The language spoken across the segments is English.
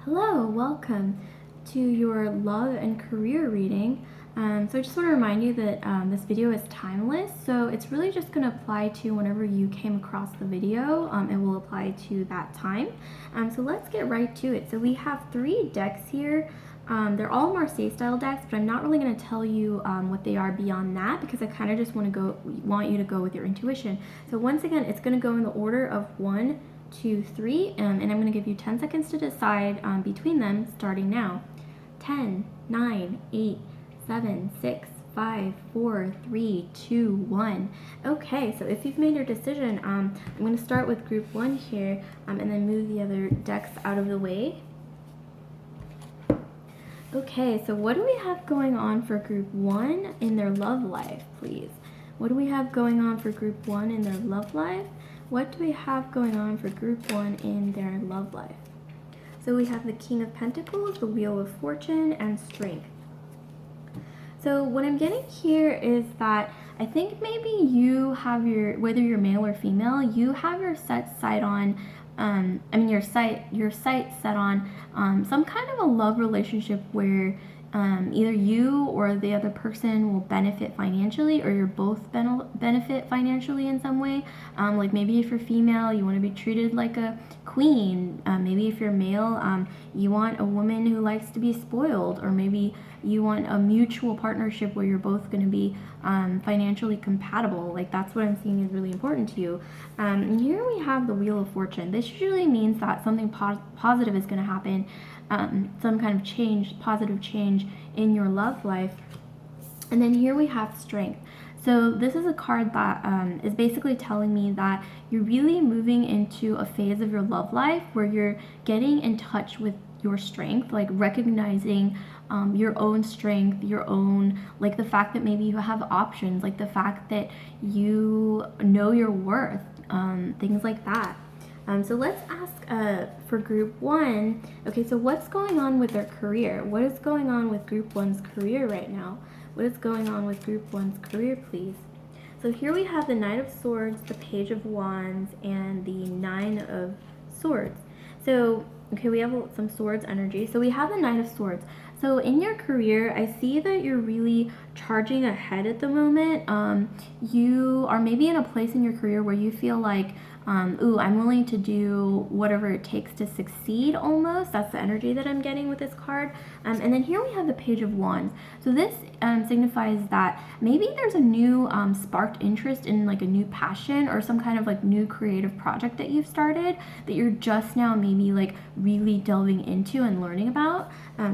Hello, welcome to your love and career reading. So I just want to remind you that this video is timeless, so it's really just going to apply to whenever you came across the video. It will apply to that time. So let's get right to it. So we have 3 decks here. They're all Marseille style decks, but I'm not really going to tell you what they are beyond that because I kind of just want you to go with your intuition. So once again, it's going to go in the order of 1, 2, 3, and I'm going to give you 10 seconds to decide between them starting now. 10, 9, 8, 7, 6, 5, 4, 3, 2, 1. Okay, so if you've made your decision, I'm going to start with group 1 here and then move the other decks out of the way. Okay, so what do we have going on for group 1 in their love life, please? What do we have going on for group 1 in their love life? What do we have going on for group 1 in their love life? So we have the King of Pentacles, the Wheel of Fortune, and Strength. So what I'm getting here is that I think maybe you have whether you're male or female, you have your sights set on your sights set on some kind of a love relationship where either you or the other person will benefit financially, or you're both benefit financially in some way. Like maybe if you're female, you want to be treated like a queen. Maybe if you're male, you want a woman who likes to be spoiled, or maybe you want a mutual partnership where you're both going to be financially compatible. Like that's what I'm seeing is really important to you. And here we have the Wheel of Fortune. This usually means that something positive is going to happen. Some kind of change, positive change in your love life. And then here we have Strength. So this is a card that is basically telling me that you're really moving into a phase of your love life where you're getting in touch with your strength, like recognizing your own strength, your own, like the fact that maybe you have options, like the fact that you know your worth, things like that. So let's ask for group 1. Okay, so what's going on with their career? What is going on with group 1's career right now? What is going on with group 1's career, please? So here we have the Knight of Swords, the Page of Wands, and the 9 of Swords. So, okay, we have some swords energy. So we have the Knight of Swords. So in your career, I see that you're really charging ahead at the moment. You are maybe in a place in your career where you feel like, ooh, I'm willing to do whatever it takes to succeed almost. That's the energy that I'm getting with this card. And then here we have the Page of Wands. So this signifies that maybe there's a new sparked interest in like a new passion or some kind of like new creative project that you've started that you're just now maybe like really delving into and learning about.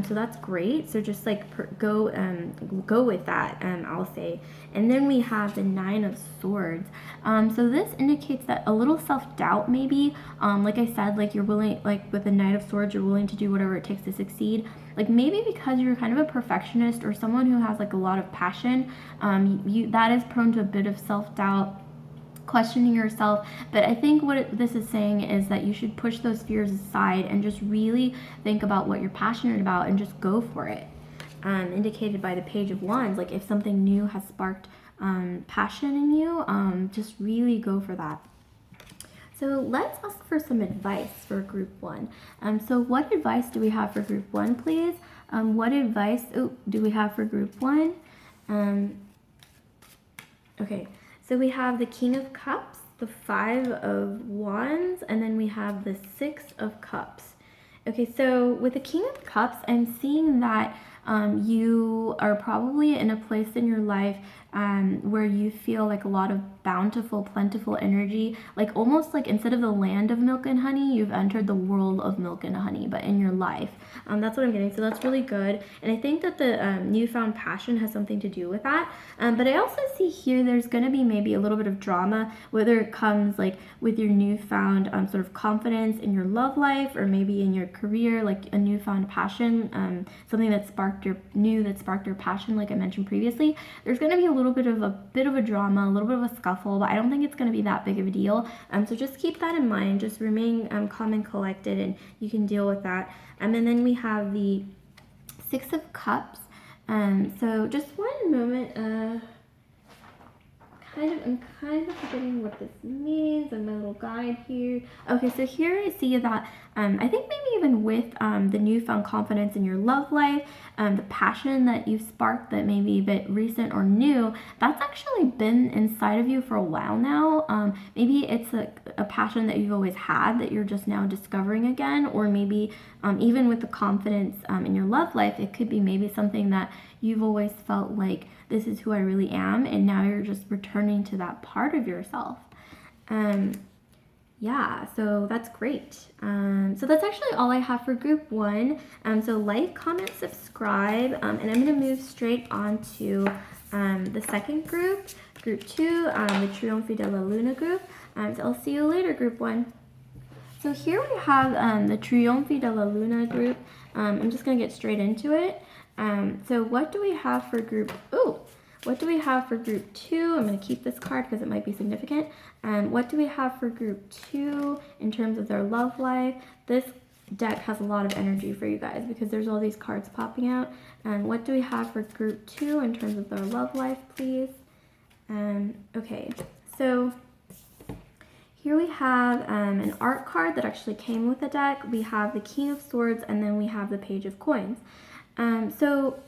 So that's great. So just like go with that, I'll say. And then we have the 9 of Swords. So this indicates that a little self-doubt maybe, like I said, like you're willing, like with the Knight of Swords, you're willing to do whatever it takes to succeed. Like maybe because you're kind of a perfectionist or someone who has like a lot of passion, that is prone to a bit of self-doubt, questioning yourself. But I think what this is saying is that you should push those fears aside and just really think about what you're passionate about and just go for it. Indicated by the Page of Wands, like if something new has sparked passion in you, just really go for that. So let's ask for some advice for group 1. So what advice do we have for group 1, please? What advice do we have for group 1? Okay, so we have the King of Cups, the 5 of Wands, and then we have the 6 of Cups. Okay, so with the King of Cups, I'm seeing that you are probably in a place in your life where you feel like a lot of bountiful, plentiful energy, like almost like instead of the land of milk and honey, you've entered the world of milk and honey, but in your life. That's what I'm getting. So that's really good. And I think that the newfound passion has something to do with that. But I also see here there's going to be maybe a little bit of drama, whether it comes like with your newfound sort of confidence in your love life, or maybe in your career, like a newfound passion, something that sparked your passion, like I mentioned previously. There's going to be a little bit of a drama, a little bit of a scuffle, but I don't think it's going to be that big of a deal. So just keep that in mind. Just remain calm and collected, and you can deal with that. And then we have the 6 of Cups. So just one moment. I'm kind of forgetting what this means and my little guide here. Okay, so here I see that I think maybe even with the newfound confidence in your love life, the passion that you've sparked that may be a bit recent or new, that's actually been inside of you for a while now. Maybe it's a passion that you've always had that you're just now discovering again, or maybe even with the confidence in your love life, it could be maybe something that you've always felt like this is who I really am, and now you're just returning to that part of yourself. Yeah, so that's great. So that's actually all I have for group 1. So like, comment, subscribe, and I'm going to move straight on to the second group, group 2, the Trionfi della Luna group. So I'll see you later, group 1. So here we have the Trionfi della Luna group. I'm just going to get straight into it. So what do we have for group... What do we have for group 2? I'm going to keep this card because it might be significant. What do we have for group 2 in terms of their love life? This deck has a lot of energy for you guys because there's all these cards popping out. And what do we have for group 2 in terms of their love life, please? Okay, so here we have an art card that actually came with the deck. We have the King of Swords, and then we have the Page of Coins. So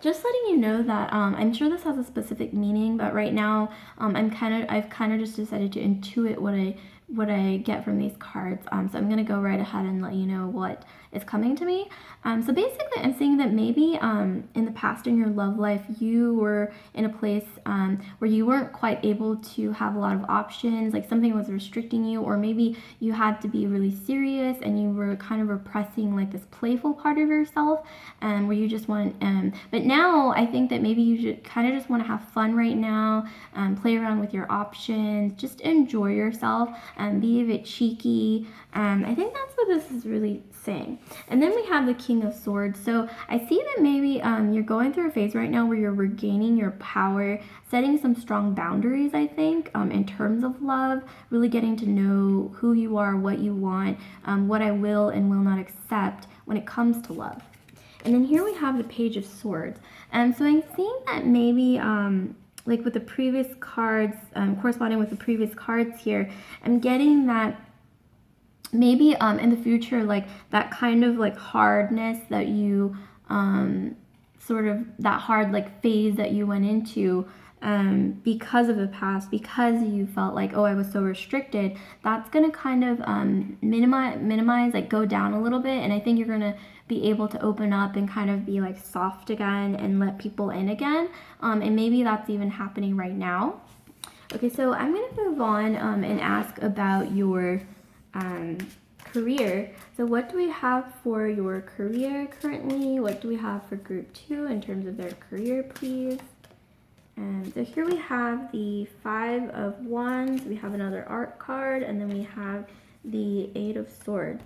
just letting you know that I'm sure this has a specific meaning, but right now I've kind of just decided to intuit what I get from these cards. So I'm gonna go right ahead and let you know what is coming to me. So basically, I'm seeing that maybe in the past in your love life, you were in a place where you weren't quite able to have a lot of options, like something was restricting you, or maybe you had to be really serious and you were kind of repressing like this playful part of yourself, where you just want. But now I think that maybe you should kind of just want to have fun right now, play around with your options, just enjoy yourself, be a bit cheeky. I think that's what this is really saying. And then we have the King of Swords. So I see that maybe you're going through a phase right now where you're regaining your power, setting some strong boundaries, I think, in terms of love, really getting to know who you are, what you want, what I will and will not accept when it comes to love. And then here we have the Page of Swords. So I'm seeing that maybe like with the previous cards, corresponding with the previous cards here, I'm getting that maybe in the future, like that kind of like hardness that you sort of that hard like phase that you went into because of the past, because you felt like, oh, I was so restricted, that's gonna kind of minimize, like go down a little bit, and I think you're gonna be able to open up and kind of be like soft again and let people in again, and maybe that's even happening right now. Okay, so I'm gonna move on and ask about your career. So what do we have for your career currently? What do we have for group 2 in terms of their career, please? So here we have the 5 of Wands, we have another art card, and then we have the 8 of Swords.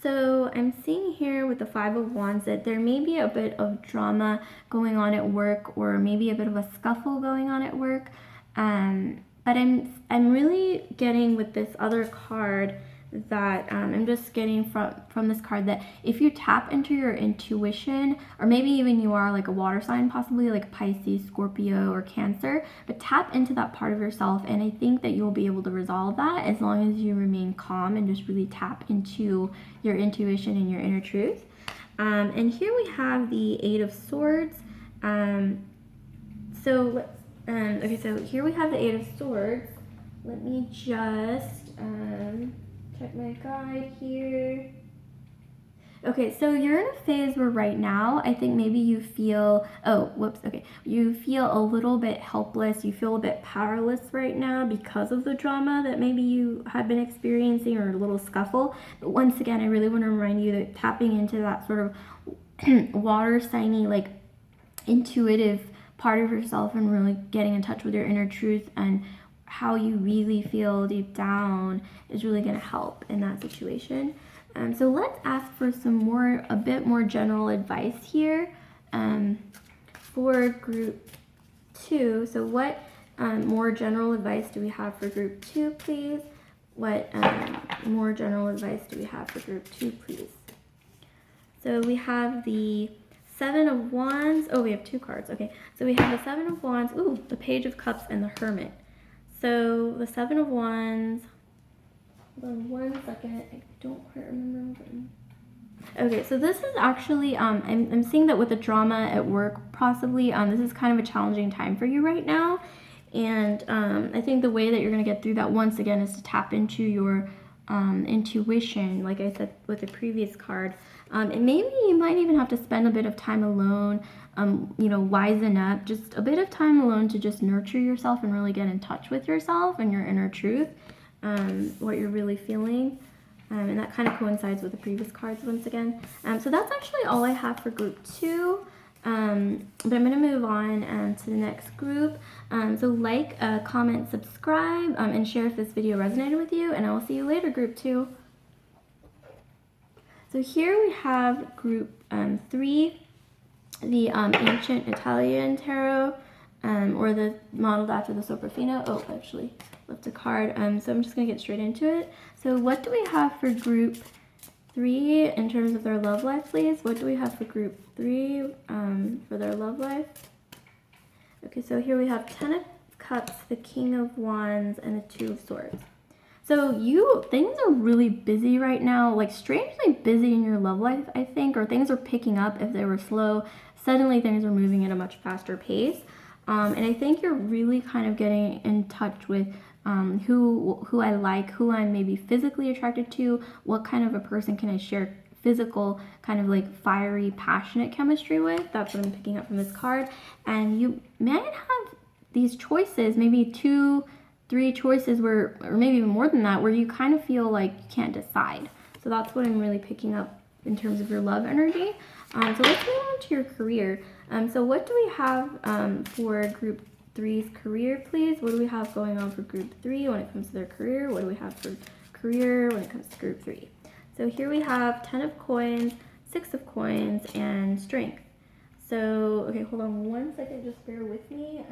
So I'm seeing here with the 5 of Wands that there may be a bit of drama going on at work, or maybe a bit of a scuffle going on at work. But I'm really getting with this other card that I'm just getting from this card that if you tap into your intuition, or maybe even you are like a water sign, possibly like Pisces, Scorpio, or Cancer, but tap into that part of yourself, and I think that you'll be able to resolve that as long as you remain calm and just really tap into your intuition and your inner truth. And here we have the 8 of Swords. Okay, so here we have the 8 of Swords. Let me just check my guide here. Okay, so you're in a phase where right now, I think maybe you feel, you feel a little bit helpless, you feel a bit powerless right now because of the drama that maybe you have been experiencing, or a little scuffle. But once again, I really want to remind you that tapping into that sort of water signy, like intuitive part of yourself, and really getting in touch with your inner truth and how you really feel deep down is really going to help in that situation. So let's ask for a bit more general advice here for group 2. So what more general advice do we have for group 2, please? What more general advice do we have for group 2, please? So we have the 7 of Wands. Oh, we have 2 cards. Okay, so we have the 7 of Wands, the Page of Cups, and the Hermit. So the 7 of Wands, Hold on 1 second. I don't quite remember. Okay, so this is actually, I'm seeing that with the drama at work, possibly, this is kind of a challenging time for you right now. And I think the way that you're going to get through that, once again, is to tap into your intuition, like I said with the previous card. And maybe you might even have to spend a bit of time alone, you know, wisen up, just a bit of time alone to just nurture yourself and really get in touch with yourself and your inner truth, what you're really feeling. And that kind of coincides with the previous cards once again. So that's actually all I have for group 2. But I'm going to move on to the next group. So like, comment, subscribe, and share if this video resonated with you. And I will see you later, group 2. So here we have group 3, the ancient Italian tarot, or the modeled after the Soprafino. Oh, actually left a card. So I'm just going to get straight into it. So what do we have for group 3 in terms of their love life, please? What do we have for group 3 for their love life? Okay, so here we have 10 of Cups, the King of Wands, and the 2 of Swords. So things are really busy right now, like strangely busy in your love life, I think, or things are picking up. If they were slow, suddenly things are moving at a much faster pace. And I think you're really kind of getting in touch with who I like, who I'm maybe physically attracted to, what kind of a person can I share physical, kind of like fiery, passionate chemistry with. That's what I'm picking up from this card. And you might have these choices, maybe 2, 3 choices where, or maybe even more than that, where you kind of feel like you can't decide. So that's what I'm really picking up in terms of your love energy. So let's move on to your career. So what do we have for group 3's career, please? What do we have going on for group 3 when it comes to their career? What do we have for career when it comes to group 3? So here we have 10 of coins, 6 of coins, and strength. So, okay, hold on 1 second, just bear with me.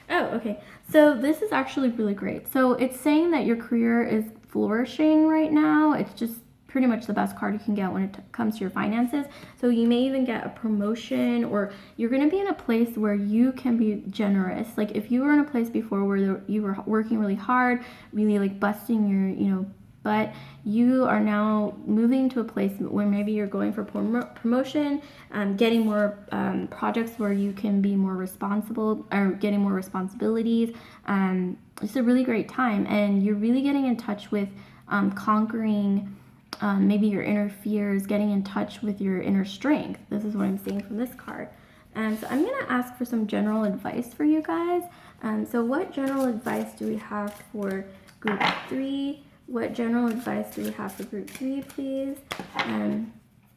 Oh, okay. So this is actually really great. So it's saying that your career is flourishing right now. It's just pretty much the best card you can get when it comes to your finances. So you may even get a promotion, or you're going to be in a place where you can be generous. Like if you were in a place before where you were working really hard, really like busting your, but you are now moving to a place where maybe you're going for promotion, getting more projects where you can be more responsible, or getting more responsibilities. It's a really great time, and you're really getting in touch with conquering maybe your inner fears, getting in touch with your inner strength. This is what I'm seeing from this card. So I'm going to ask for some general advice for you guys. So what general advice do we have for group 3? What general advice do we have for group 3, please?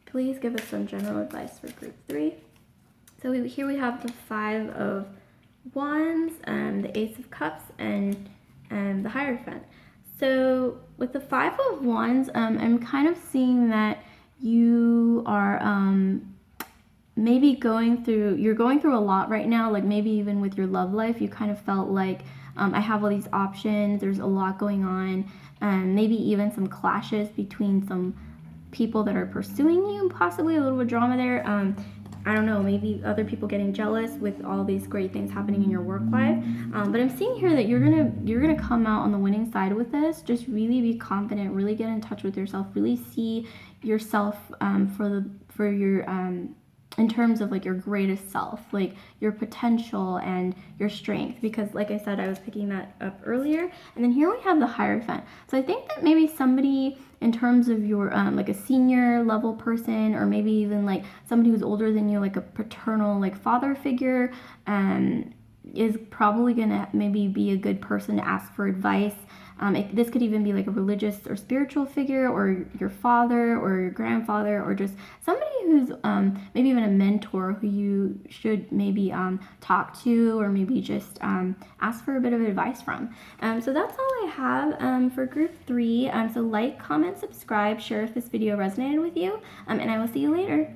Please give us some general advice for group 3. So here we have the 5 of Wands, the Ace of Cups, and the Hierophant. So with the 5 of Wands, I'm kind of seeing that you are maybe you're going through a lot right now, like maybe even with your love life, you kind of felt like I have all these options, there's a lot going on, maybe even some clashes between some people that are pursuing you, possibly a little bit of drama there. I don't know, maybe other people getting jealous with all these great things happening in your work life. But I'm seeing here that you're gonna come out on the winning side with this. Just really be confident, really get in touch with yourself, really see yourself for your in terms of like your greatest self, like your potential and your strength, because like I said, I was picking that up earlier. And then here we have the Hierophant. So I think that maybe somebody in terms of your like a senior level person, or maybe even like somebody who's older than you, like a paternal like father figure, is probably gonna maybe be a good person to ask for advice. This could even be like a religious or spiritual figure, or your father or your grandfather, or just somebody who's maybe even a mentor who you should maybe talk to, or maybe just ask for a bit of advice from. So that's all I have for group 3. So like, comment, subscribe, share if this video resonated with you, and I will see you later.